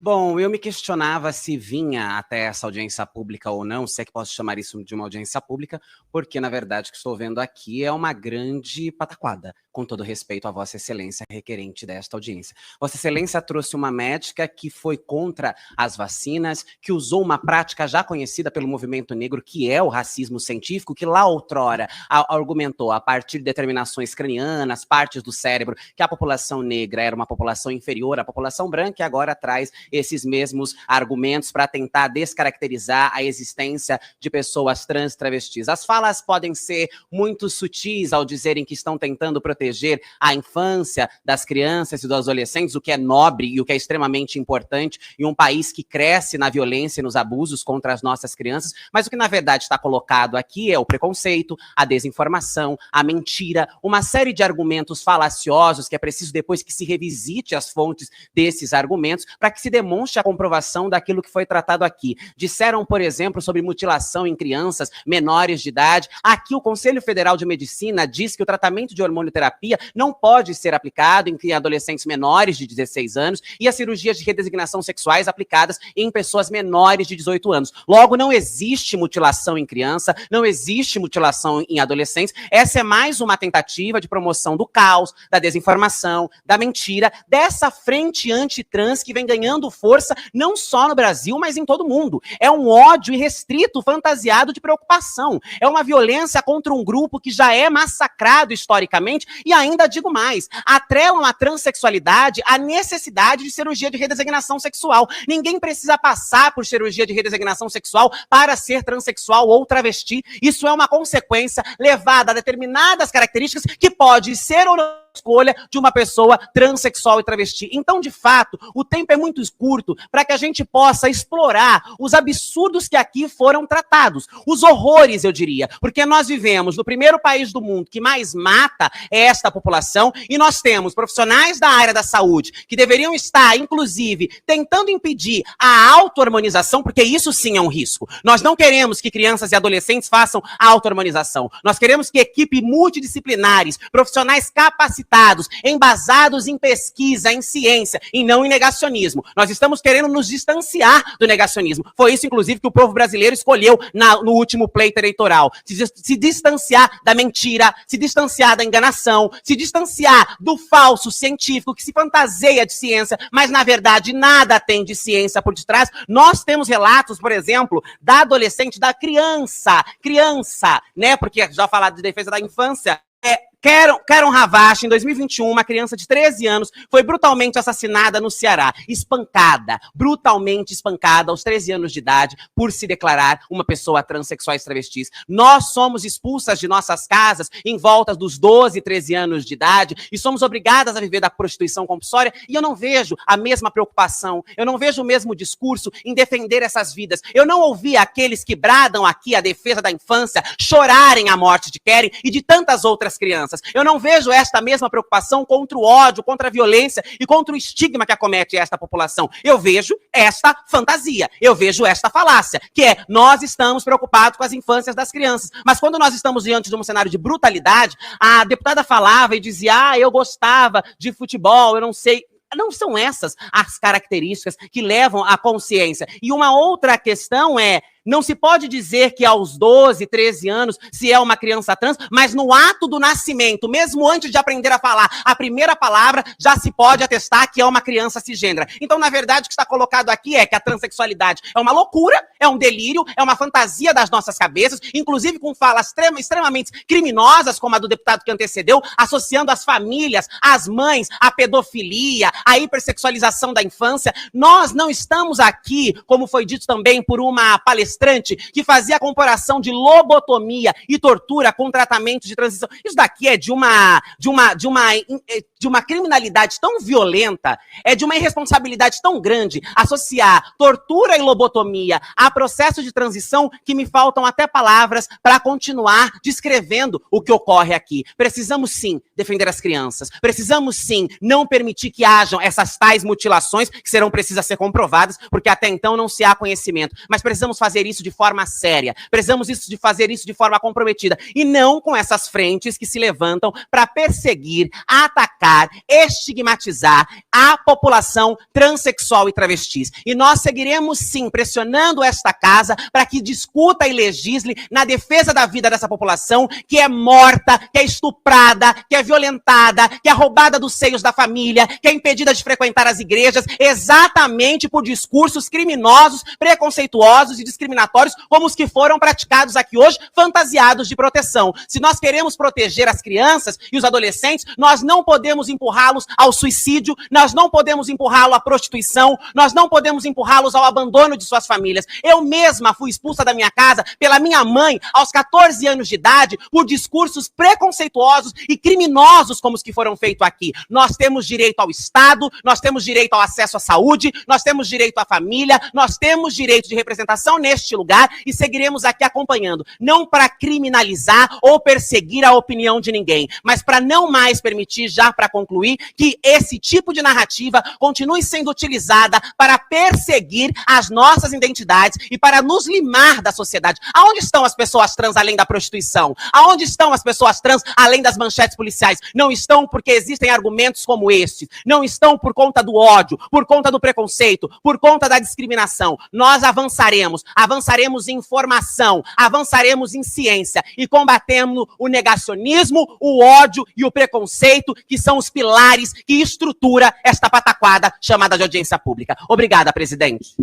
Bom, eu me questionava se vinha até essa audiência pública ou não, se é que posso chamar isso de uma audiência pública, porque, na verdade, o que estou vendo aqui é uma grande pataquada, com todo respeito à Vossa Excelência requerente desta audiência. Vossa Excelência trouxe uma médica que foi contra as vacinas, que usou uma prática já conhecida pelo movimento negro, que é o racismo científico, que lá outrora argumentou, a partir de determinações cranianas, partes do cérebro, que a população negra era uma população inferior à população branca, e agora traz esses mesmos argumentos para tentar descaracterizar a existência de pessoas trans travestis. As falas podem ser muito sutis ao dizerem que estão tentando proteger a infância das crianças e dos adolescentes, o que é nobre e o que é extremamente importante em um país que cresce na violência e nos abusos contra as nossas crianças, mas o que na verdade está colocado aqui é o preconceito, a desinformação, a mentira, uma série de argumentos falaciosos que é preciso depois que se revisite as fontes desses argumentos para que se demonstre a comprovação daquilo que foi tratado aqui. Disseram, por exemplo, sobre mutilação em crianças menores de idade. Aqui o Conselho Federal de Medicina diz que o tratamento de hormonioterapia não pode ser aplicado em adolescentes menores de 16 anos e as cirurgias de redesignação sexuais aplicadas em pessoas menores de 18 anos. Logo, não existe mutilação em criança, não existe mutilação em adolescentes. Essa é mais uma tentativa de promoção do caos, da desinformação, da mentira, dessa frente antitrans que vem ganhando força não só no Brasil, mas em todo o mundo. É um ódio irrestrito, fantasiado de preocupação. É uma violência contra um grupo que já é massacrado historicamente e ainda digo mais, atrelam a transexualidade à necessidade de cirurgia de redesignação sexual. Ninguém precisa passar por cirurgia de redesignação sexual para ser transexual ou travesti. Isso é uma consequência levada a determinadas características que pode ser ou não escolha de uma pessoa transexual e travesti. Então, de fato, o tempo é muito curto para que a gente possa explorar os absurdos que aqui foram tratados, os horrores, eu diria, porque nós vivemos no primeiro país do mundo que mais mata esta população e nós temos profissionais da área da saúde que deveriam estar, inclusive, tentando impedir a auto-harmonização, porque isso sim é um risco. Nós não queremos que crianças e adolescentes façam a auto-harmonização. Nós queremos que equipes multidisciplinares, profissionais capacitados, embasados em pesquisa, em ciência, e não em negacionismo. Nós estamos querendo nos distanciar do negacionismo. Foi isso, inclusive, que o povo brasileiro escolheu no último pleito eleitoral. Se distanciar da mentira, se distanciar da enganação, se distanciar do falso científico que se fantaseia de ciência, mas, na verdade, nada tem de ciência por detrás. Nós temos relatos, por exemplo, da adolescente, da criança, né? Porque já falar de defesa da infância, Karen Havashi, em 2021, uma criança de 13 anos, foi brutalmente assassinada no Ceará, brutalmente espancada aos 13 anos de idade, por se declarar uma pessoa transexual e travestis. Nós somos expulsas de nossas casas em volta dos 12, 13 anos de idade e somos obrigadas a viver da prostituição compulsória e eu não vejo a mesma preocupação, eu não vejo o mesmo discurso em defender essas vidas. Eu não ouvi aqueles que bradam aqui a defesa da infância chorarem a morte de Karen e de tantas outras crianças. Eu não vejo esta mesma preocupação contra o ódio, contra a violência e contra o estigma que acomete esta população. Eu vejo esta fantasia, eu vejo esta falácia, que é, nós estamos preocupados com as infâncias das crianças. Mas quando nós estamos diante de um cenário de brutalidade, a deputada falava e dizia, eu gostava de futebol, eu não sei. Não são essas as características que levam à consciência. E uma outra questão é, não se pode dizer que aos 12, 13 anos se é uma criança trans, mas no ato do nascimento, mesmo antes de aprender a falar a primeira palavra, já se pode atestar que é uma criança cisgênera. Então, na verdade, o que está colocado aqui é que a transexualidade é uma loucura, é um delírio, é uma fantasia das nossas cabeças, inclusive com falas extremamente criminosas, como a do deputado que antecedeu, associando as famílias, as mães, à pedofilia, à hipersexualização da infância. Nós não estamos aqui, como foi dito também por uma palestrante, que fazia a comparação de lobotomia e tortura com tratamento de transição. Isso daqui é de uma criminalidade tão violenta, é de uma irresponsabilidade tão grande associar tortura e lobotomia a processo de transição que me faltam até palavras para continuar descrevendo o que ocorre aqui. Precisamos sim defender as crianças, precisamos sim não permitir que hajam essas tais mutilações que serão precisas ser comprovadas, porque até então não se há conhecimento, mas precisamos fazer fazer isso de forma séria, precisamos fazer isso de forma comprometida, e não com essas frentes que se levantam para perseguir, atacar, estigmatizar a população transexual e travestis. E nós seguiremos, sim, pressionando esta casa para que discuta e legisle na defesa da vida dessa população que é morta, que é estuprada, que é violentada, que é roubada dos seios da família, que é impedida de frequentar as igrejas, exatamente por discursos criminosos, preconceituosos e discriminatórios, como os que foram praticados aqui hoje, fantasiados de proteção. Se nós queremos proteger as crianças e os adolescentes, nós não podemos empurrá-los ao suicídio, nós não podemos empurrá-los à prostituição, nós não podemos empurrá-los ao abandono de suas famílias. Eu mesma fui expulsa da minha casa pela minha mãe aos 14 anos de idade por discursos preconceituosos e criminosos como os que foram feitos aqui. Nós temos direito ao Estado, nós temos direito ao acesso à saúde, nós temos direito à família, nós temos direito de representação neste lugar e seguiremos aqui acompanhando, não para criminalizar ou perseguir a opinião de ninguém, mas para não mais permitir, já para concluir, que esse tipo de narrativa continue sendo utilizada para perseguir as nossas identidades e para nos limar da sociedade. Aonde estão as pessoas trans além da prostituição? Aonde estão as pessoas trans além das manchetes policiais? Não estão porque existem argumentos como este. Não estão por conta do ódio, por conta do preconceito, por conta da discriminação. Nós avançaremos em informação, avançaremos em ciência e combatemos o negacionismo, o ódio e o preconceito, que são os pilares que estrutura esta pataquada chamada de audiência pública. Obrigada, presidente.